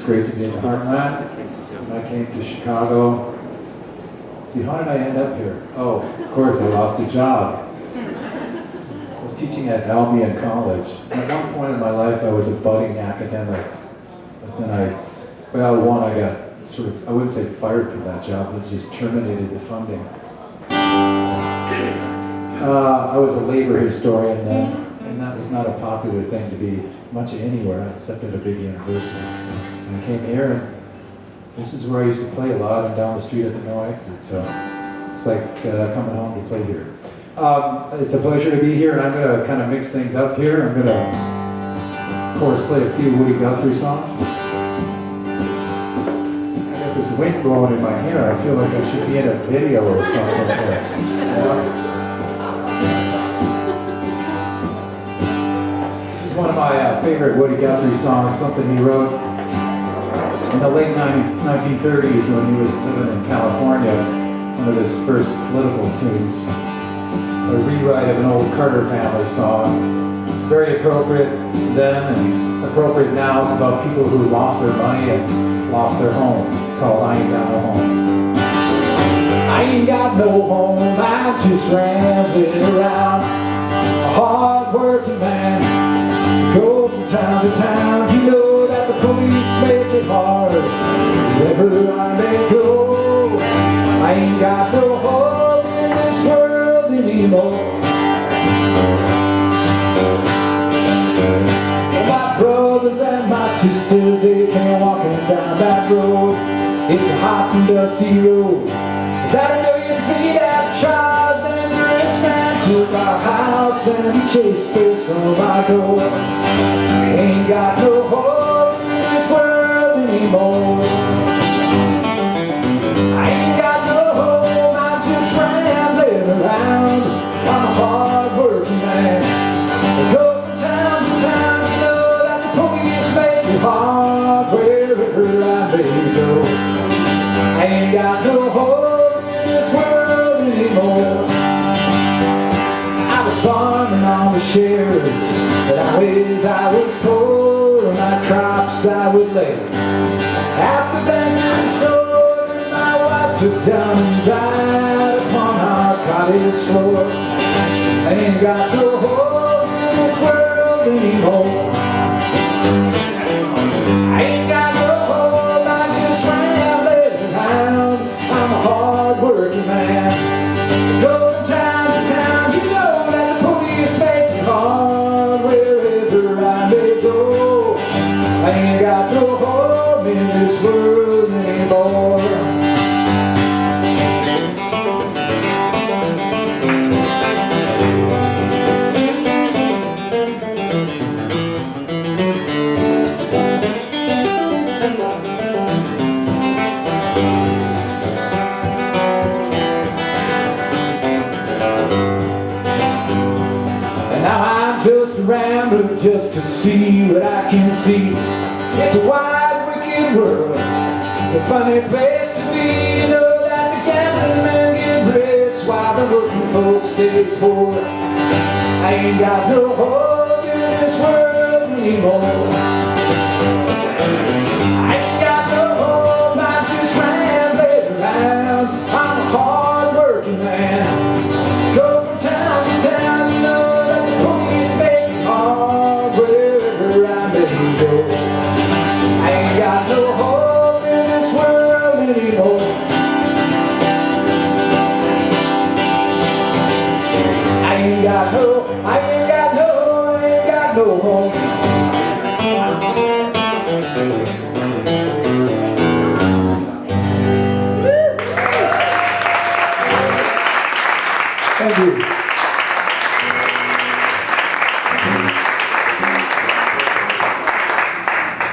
great to be in Heartland. When I came to Chicago, see, how did I end up here? Oh, of course, I lost a job. I was teaching at Albion College. At one point in my life, I was a budding academic. But then I got sort of, I wouldn't say fired from that job, but just terminated the funding. I was a labor historian then, and that was not a popular thing to be much anywhere except at a big university. So I came here, and this is where I used to play a lot, and down the street at the No Exit. So it's like coming home to play here. It's a pleasure to be here, and I'm going to kind of mix things up here. I'm going to, of course, play a few Woody Guthrie songs. I got this wind blowing in my hair. I feel like I should be in a video or something. One of my favorite Woody Guthrie songs, something he wrote in the late 1930s when he was living in California, one of his first political tunes, a rewrite of an old Carter Family song. Very appropriate then and appropriate now. It's about people who lost their money and lost their homes. It's called I Ain't Got No Home. I ain't got no home, I'm just rambling around, a hard-working man. Go from town to town, you know that the police make it hard. Wherever I may go, I ain't got no home in this world anymore. My brothers and my sisters, they came walking down that road. It's a hot and dusty road. Without a million feet at Charles, then the rich man took our house and he chased us from our door. Ain't got no home in this world anymore. I ain't got no home, I'm just rambling around. I'm a hard-working man. I go from town to town, you know that the police make it hard. Wherever I may go, I ain't got no home in this world anymore. I was farming on the shares, but always I was poor, my crops I would lay. After bank store, and my wife took down and died upon our cottage floor. I ain't got no home in this world anymore. I ain't got no home, I'm just rambling around. I'm a hard-working man. Go from town to town, you know that the police make it hard. Wherever I may go, I ain't got no home in this world anymore. Rambling just to see what I can see. It's a wide, wicked world. It's a funny place to be. You know that the gambling men get rich while the working folks stay poor. I ain't got no home in this world anymore. I ain't got no home, I'm just rambling around. I'm a hard-working man. Go from town to town, you know that the police make it hard. Wherever I may go, I ain't got no home in this world anymore. I ain't got no home. Thank you.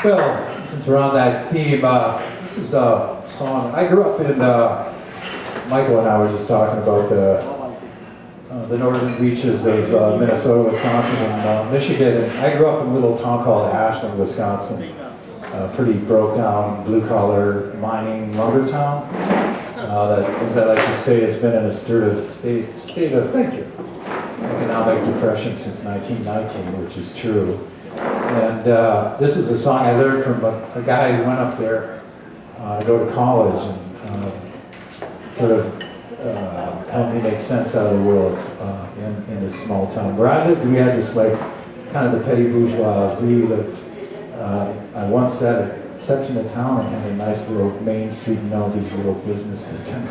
Well, since we're on that theme, this is a song. I grew up in, Michael and I were just talking about the northern reaches of Minnesota, Wisconsin, and Michigan. And I grew up in a little town called Ashland, Wisconsin. Pretty broke down, blue collar mining lumber town. That, as I like to say, has been in a state of economic depression since 1919, which is true. And this is a song I learned from a guy who went up there to go to college and sort of helped me make sense out of the world in this small town. Where I lived, we had this like kind of the petty bourgeoisie that I once had a section of town and had a nice little main street, you know, these little businesses. And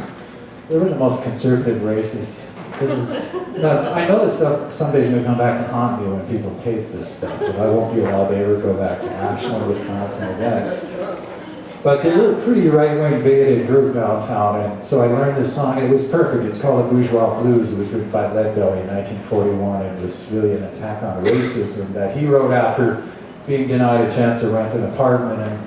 they were the most conservative racists. This is, I know this stuff some days may come back to haunt me when people tape this stuff, but I won't be allowed to ever go back to Ashland, Wisconsin again. But they were a pretty right-wing bigoted group downtown, and so I learned this song. It was perfect. It's called the Bourgeois Blues. It was written by Leadbelly in 1941, and it was really an attack on racism that he wrote after being denied a chance to rent an apartment, and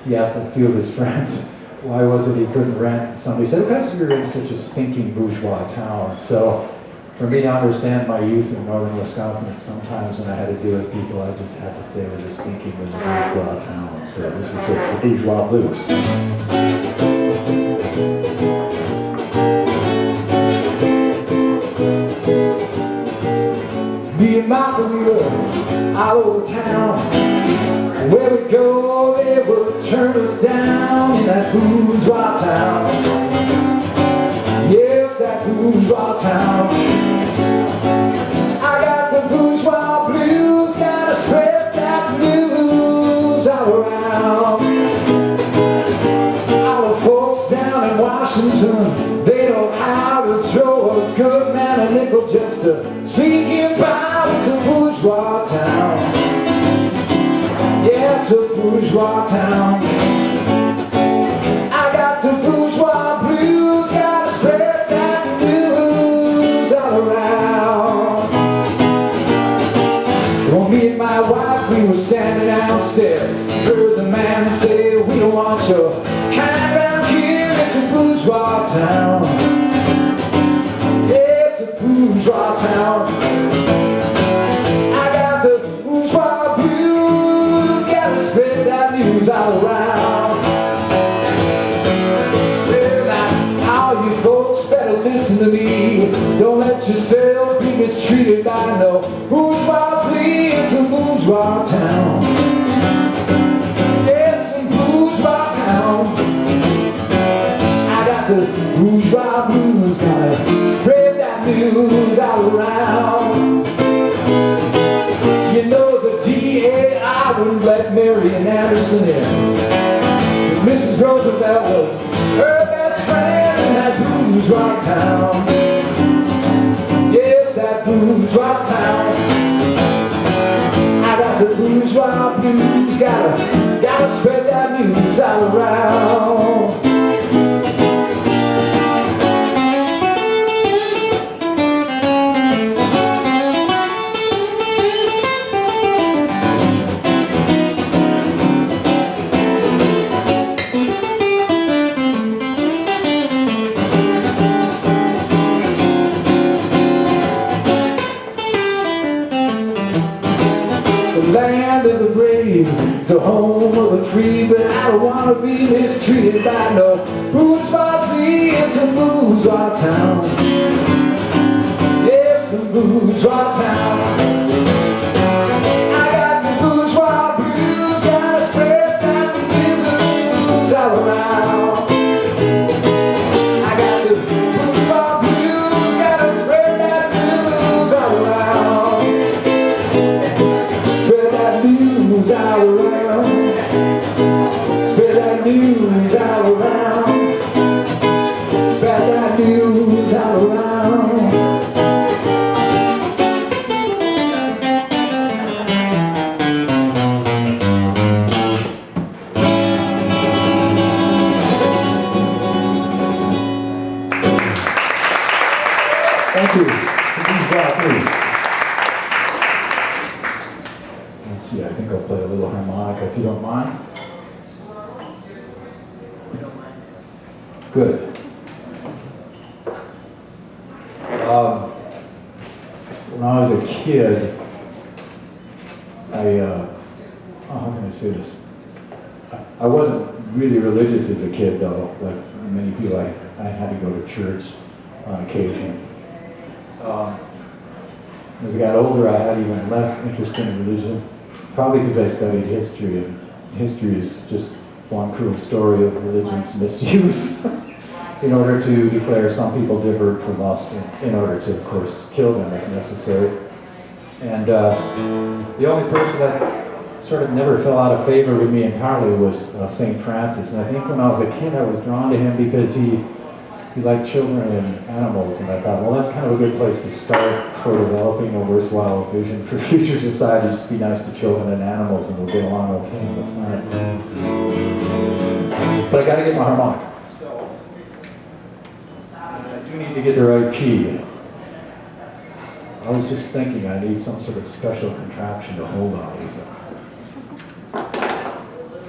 he asked a few of his friends, why was it he couldn't rent? And somebody said, because you're in such a stinking bourgeois town. So for me to understand my youth in northern Wisconsin, sometimes when I had to deal with people, I just had to say it was a stinking bourgeois town. So this is the Bourgeois Blues. Me and my career out over town. Where we go, they will turn us down in that bourgeois town. Yes, that bourgeois town. I got the bourgeois blues, gotta spread that news all around. Our folks down in Washington, they know how to throw a good man a nickel just to see him by. It's a bourgeois town. Yeah, it's a bourgeois town. I got the bourgeois blues, gotta spread that news all around. Well, me and my wife, we were standing downstairs. Heard the man say, we don't want your kind down here. It's a bourgeois town. Yeah, it's a bourgeois town. Spread that news all around. Well, now, all you folks better listen to me. Don't let yourself be mistreated by no bourgeoisie. It's a bourgeois town. Yes, a bourgeois town. I got the bourgeois blues, gotta spread that news all around. You know the DA, I wouldn't let Marian Anderson in. But Mrs. Roosevelt was her best friend in that bourgeois town. Yes, that bourgeois town. I got the bourgeois blues, gotta spread that news all around. Land of the brave, the home of the free, but I don't want to be mistreated by no bourgeoisie. It's a bourgeois town. Yes, a bourgeois town. I got the bourgeois blues, gotta spread that news all around. I got the bourgeois blues, gotta spread that news all around. Spread that news all around. Spread that news all around. Spread that news all around. Thank you. Let's see, I think I'll play a little harmonica if you don't mind. Good. When I was a kid, how can I say this? I wasn't really religious as a kid, though. Like many people, I had to go to church on occasion. As I got older, I had even less interest in religion. Probably because I studied history, and history is just one cruel story of religion's misuse in order to declare some people differed from us, in order to, of course, kill them if necessary. And the only person that sort of never fell out of favor with me entirely was St. Francis. And I think when I was a kid, I was drawn to him because he liked children and animals. And I thought, well, that's kind of a good place to start for developing a worthwhile vision for future society. Just be nice to children and animals and we'll get along okay on the planet. But I got to get my harmonica. So I do need to get the right key. I was just thinking I need some sort of special contraption to hold on these.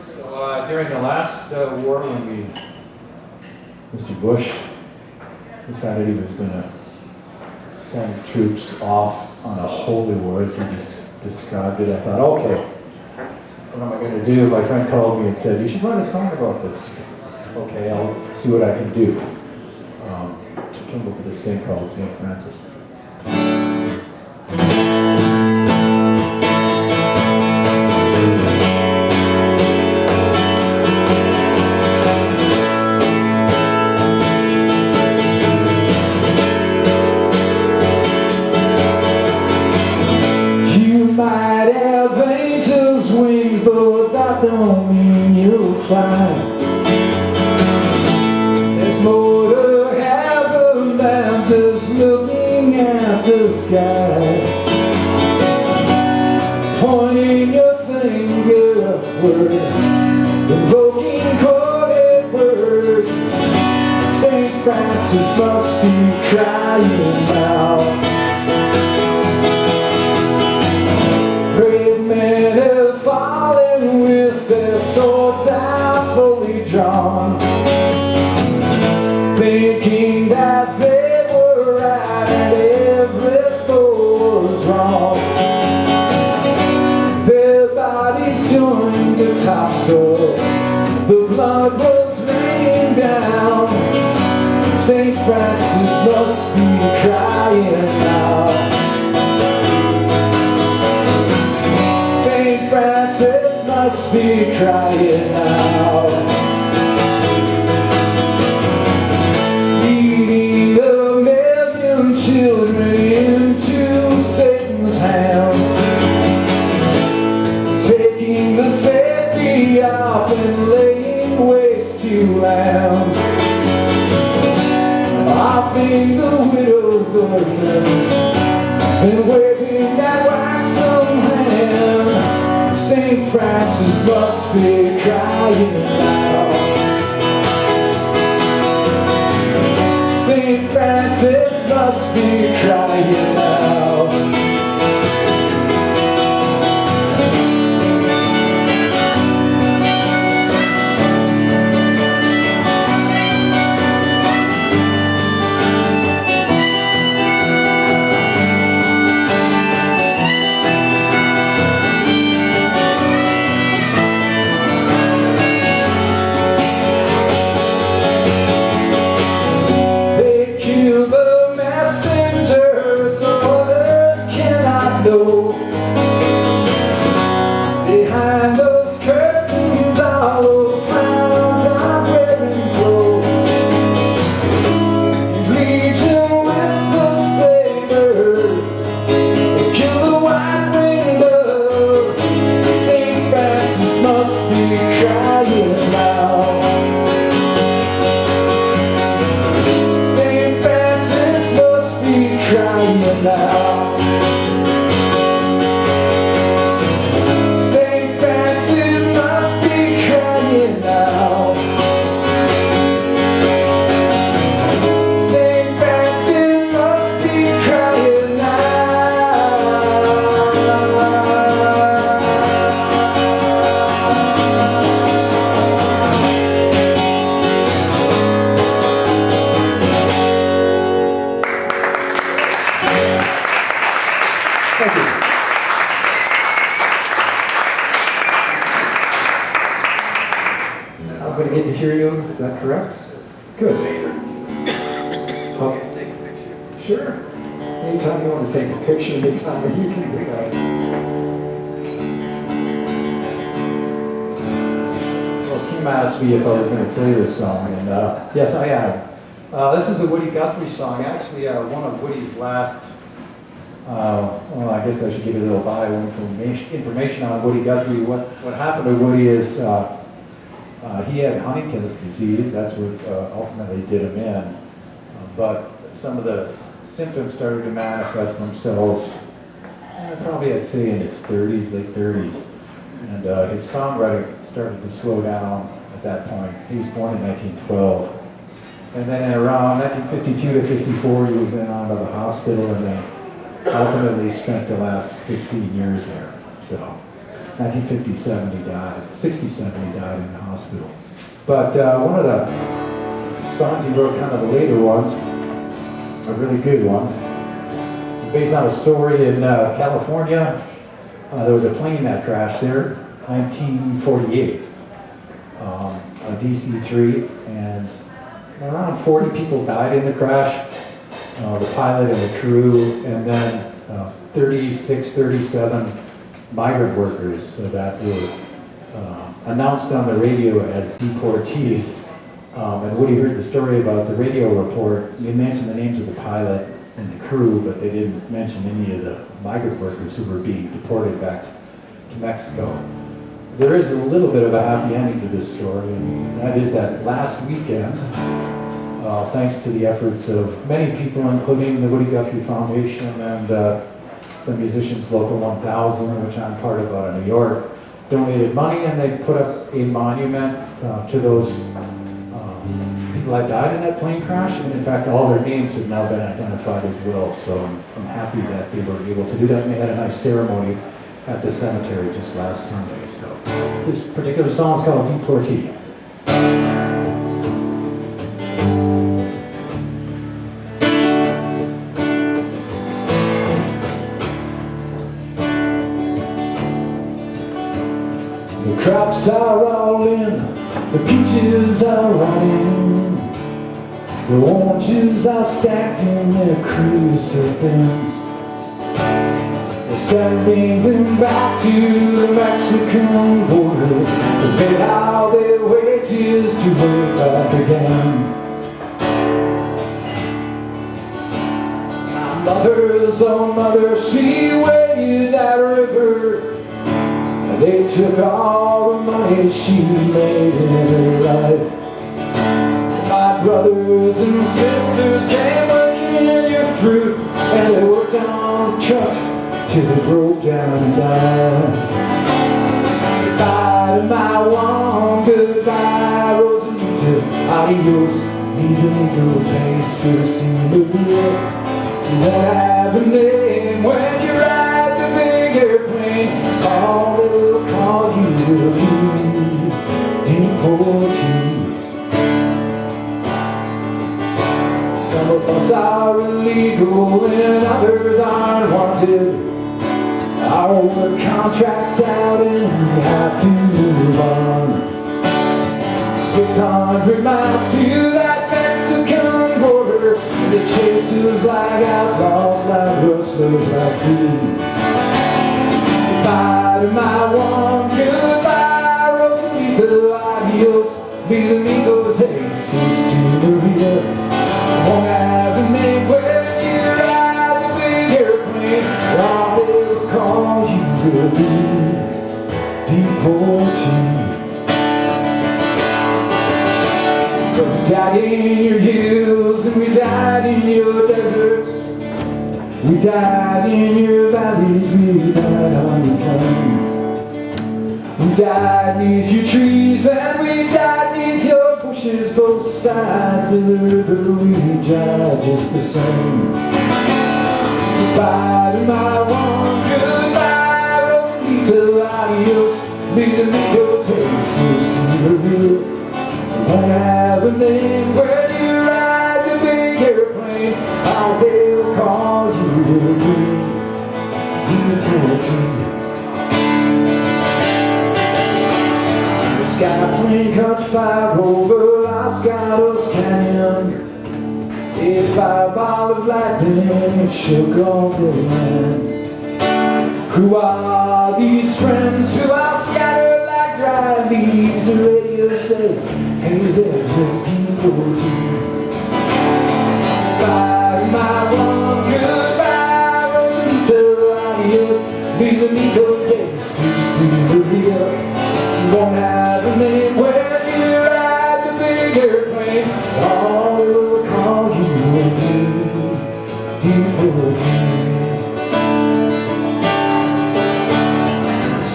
So during the last war, when Mr. Bush decided he was going to send troops off on a holy war, as he just described it, I thought, okay, what am I going to do? My friend called me and said, you should write a song about this. Okay, I'll see what I can do. I came up with this thing called St. Francis. Don't mean you'll fly. There's more to heaven than just looking at the sky. Pointing your finger upward, invoking quoted words. St. Francis must be crying now. Brave men have fallen with their swords out fully drawn, thinking that they were right and every foe was wrong. Their bodies joined the topsoil, the blood was raining down. St. Francis must be crying now. St. Francis must be crying now. Leading a million children into Satan's hands, taking the safety off and laying waste to lands, offing the widows' orphans and waving that waxen hand. St. Francis must be crying now. St. Francis must be crying now. Behind those curtains, all those clowns are wearing clothes. Legion with the sabers, they kill the white winged dove. St. Francis must be crying now. St. Francis must be crying now. Is that correct? Good. Okay. Take a picture. Sure. Anytime you want to take a picture, anytime you can do that. Jim asked me if I was going to play this song, and yes, I am. This is a Woody Guthrie song, actually one of Woody's last, well, I guess I should give you a little bio information on Woody Guthrie. What happened to Woody is he had Huntington's disease. That's what ultimately did him in. But some of the symptoms started to manifest themselves, probably I'd say in his 30s, late 30s. And his songwriting started to slow down at that point. He was born in 1912. And then around 1952 to 54, he was in and out of the hospital, and then ultimately spent the last 15 years there. So 1957 he died, 67 he died in the hospital. But one of the songs he wrote, kind of the later ones, a really good one, based on a story in California. There was a plane that crashed there, 1948, a DC-3, and around 40 people died in the crash, the pilot and the crew, and then 36, 37 migrant workers that were announced on the radio as deportees. And Woody heard the story about the radio report. They mentioned the names of the pilot and the crew, but they didn't mention any of the migrant workers who were being deported back to Mexico. There is a little bit of a happy ending to this story, and that is that last weekend, thanks to the efforts of many people, including the Woody Guthrie Foundation and the Musicians Local 1000, which I'm part of out of New York, donated money, and they put up a monument to those people that died in that plane crash, and in fact all their names have now been identified as well, so I'm happy that they were able to do that, and they had a nice ceremony at the cemetery just last Sunday. So this particular song is called Deportee. The crops are all in, the peaches are rotting, the oranges are stacked in their cruiser bins. They're sending them back to the Mexican border to pay out their wages to wake up again. My mother's own mother, she waded that river. They took all the money she made in her life. My brothers and sisters came working your fruit, and they worked on trucks till they broke down and died. Goodbye to my one, goodbye Rosalita, adios, mis amigos, hey, Cecilia. You won't have a name when you ride the big airplane. All they will call you will be deportees. Some of us are illegal and others aren't wanted. Our work contract's out and we have to move on. 600 miles to that Mexican border. They chase us like outlaws, like rustlers, like thieves. Goodbye to my one, goodbye Rosalita, adios, mis amigos, hey, Cecilia. Won't have a name when you ride the big airplane. All they will call you will be deportee. We died in your hills and we died in your deserts. We died in your valleys, we died on your plains. We died beneath your trees and we died beneath your bushes. Both sides of the river we died just the same. Goodbye to my one, goodbye Rosalita, adios, mis amigos, hey, Cecilia. Won't have a name when you ride the big airplane. All they will call you will be deportee. The sky plane caught fire over Los Gatos Canyon. A fireball of lightning, it shook all the land. Who are these friends who are scattered like dry leaves? The radio said says, hey, they're just devotees. Bye, my one, goodbye, Rosita, adios. These amigos, they see you won't have a name when you ride the bigger plane. All will call you a devotee.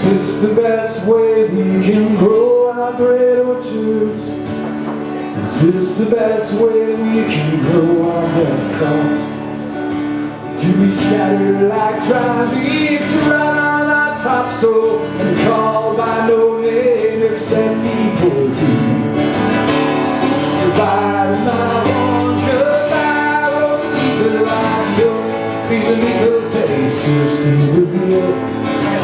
It's the best way we can grow our great orchards. Is this the best way we can grow our best crops? To be scattered like dry leaves, to run on our topsoil and called by no name except devotee. Goodbye, my one, goodbye, Rosita, adios. These amigos, hey, seriously, reveal.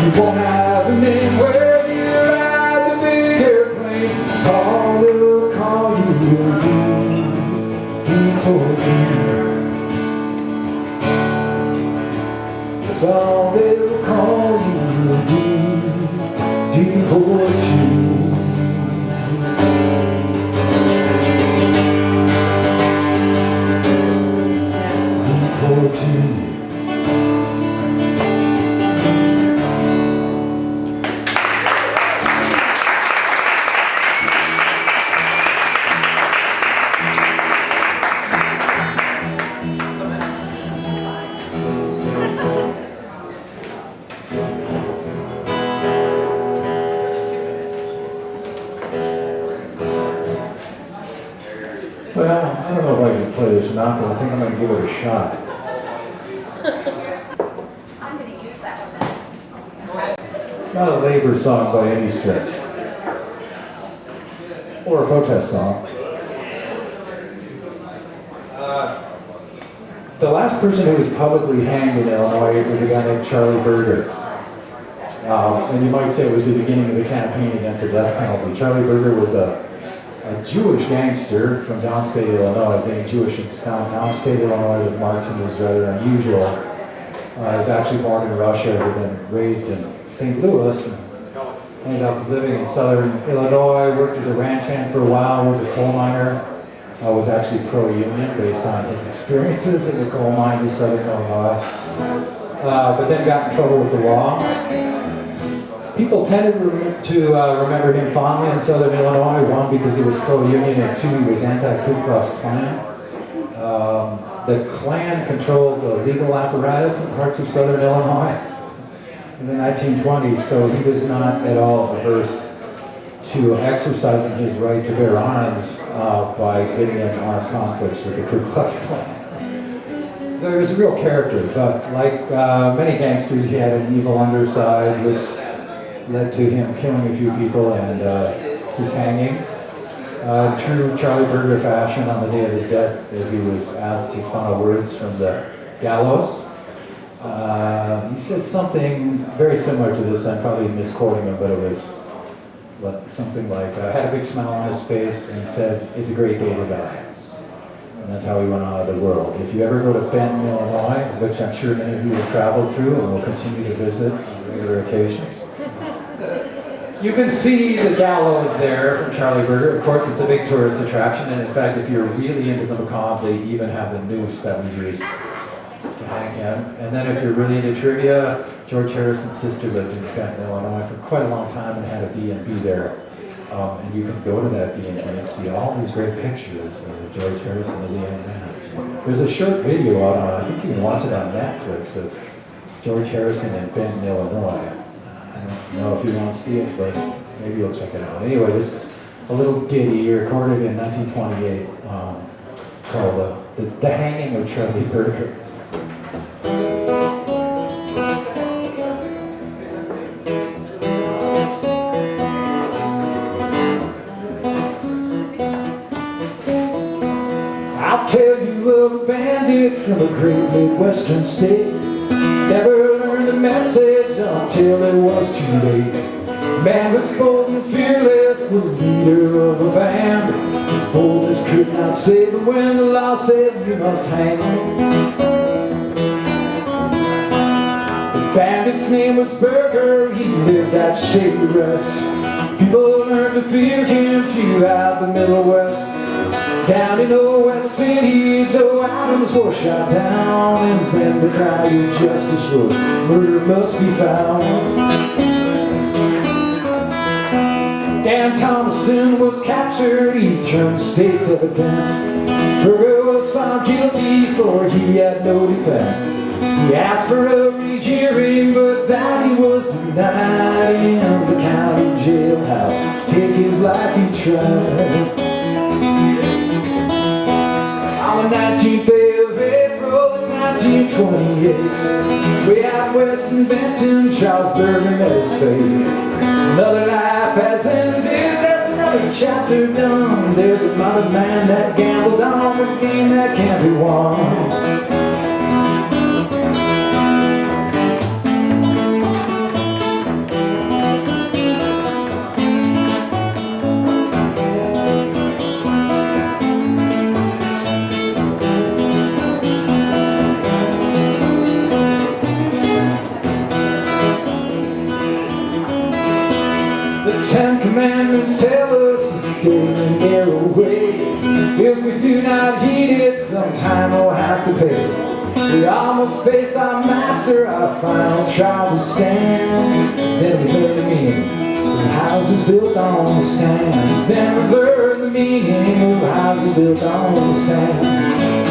You won't have a name where you ride the bigger plane. All they will call you will be devotee. That's all they will call you will be devotee. Devotee. Well, I don't know if I can play this or not, but I think I'm going to give it a shot. I'm going to use that one then. It's not a labor song by any stretch. Or a protest song. The last person who was publicly hanged in Illinois was a guy named Charlie Berger. And you might say it was the beginning of the campaign against the death penalty. Charlie Berger was a Jewish gangster from downstate Illinois. Being Jewish in downstate Illinois with Martin was rather unusual. He was actually born in Russia, but then raised in St. Louis, and ended up living in southern Illinois, worked as a ranch hand for a while, was a coal miner, was actually pro-union based on his experiences in the coal mines of southern Illinois, but then got in trouble with the law. People tended to remember him fondly in southern Illinois, one, because he was pro-union, and two, he was anti-Ku Klux Klan. The Klan controlled the legal apparatus in parts of southern Illinois in the 1920s, so he was not at all averse to exercising his right to bear arms by getting in armed conflicts with the Ku Klux Klan. So he was a real character, but like many gangsters, he had an evil underside, which led to him killing a few people and his hanging. True Charlie Berger fashion, on the day of his death, as he was asked his final words from the gallows, he said something very similar to this. I'm probably misquoting him, but it was something like, had a big smile on his face and said, "It's a great day to die." And that's how he went out of the world. If you ever go to Benton, Illinois, which I'm sure many of you have traveled through and will continue to visit on regular occasions, you can see the gallows there from Charlie Berger. Of course, it's a big tourist attraction, and in fact, if you're really into the macabre, they even have the noose that was used to hang him. And then if you're really into trivia, George Harrison's sister lived in Benton, Illinois for quite a long time and had a B&B there. And you can go to that B&B and see all these great pictures of George Harrison as a young man. There's a short video out on, I think you can watch it on Netflix, of George Harrison in Benton, Illinois. I don't know if you want to see it, but maybe you'll check it out. Anyway, this is a little ditty recorded in 1928 called The Hanging of Charlie Berger. I'll tell you of a bandit from a great Midwestern state. Never learned the message until it was too late. Man was bold and fearless, the leader of a band. His boldness could not save him when the law said you must hang him. The bandit's name was Berger, he lived at Shady Rest. People learned word the fear came throughout the Middle West. Down in Old West City, Joe Adams was shot down, and then the cry of justice was, murder must be found. Dan Thomason was captured, he turned state's evidence. Burger was found guilty, for he had no defense. He asked for a rehearing, but that he was denied. In the county jailhouse, take his life he tried. On the 19th day of April in 1928, way out west in Benton, Charles Berger met his fate. Another life has ended, there's another chapter done. There's a modern man that gambled on a game that can't be won. The Ten Commandments tell us it's a straight and narrow way. If we do not heed it, sometime we'll have to pay. We almost face our master, our final trial to stand. Then we learn the meaning of houses built on the sand. Then we learn the meaning of houses built on the sand.